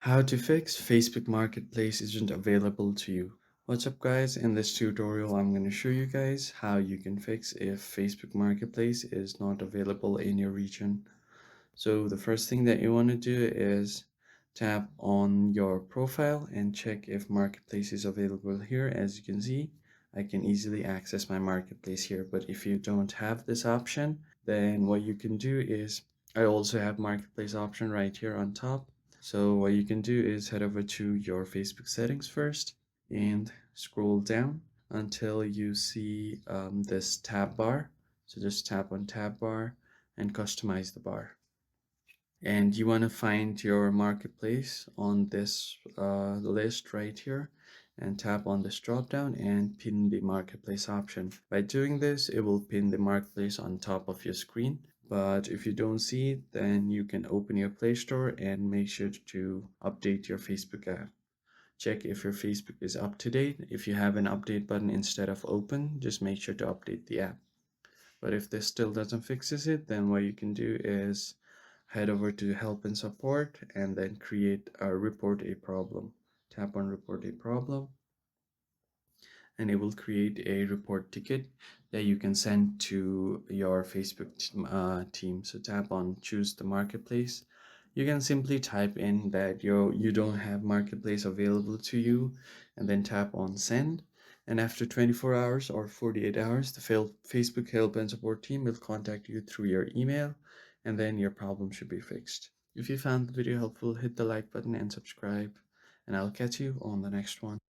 How to fix Facebook Marketplace isn't available to you. What's up guys, in this tutorial I'm going to show you guys how you can fix if Facebook Marketplace is not available in your region. So the first thing that you want to do is tap on your profile and check if Marketplace is available here. As you can see, I can easily access my Marketplace here, but if you don't have this option, then what you can do is I also have Marketplace option right here on top. So what you can do is head over to your Facebook settings first and scroll down until you see this tab bar. So just tap on tab bar and customize the bar. And you want to find your marketplace on this list right here and tap on this drop down and pin the marketplace option. By doing this, it will pin the marketplace on top of your screen. But if you don't see it, then you can open your Play Store and make sure to update your Facebook app. Check if your Facebook is up to date. If you have an update button instead of open, just make sure to update the app. But if this still doesn't fixes it, then what you can do is head over to help and support and then create a report a problem. Tap on report a problem and it will create a report ticket that you can send to your Facebook team. So tap on choose the marketplace. You can simply type in that you don't have marketplace available to you and then tap on send. And after 24 hours or 48 hours, the Facebook help and support team will contact you through your email and then your problem should be fixed. If you found the video helpful, hit the like button and subscribe, and I'll catch you on the next one.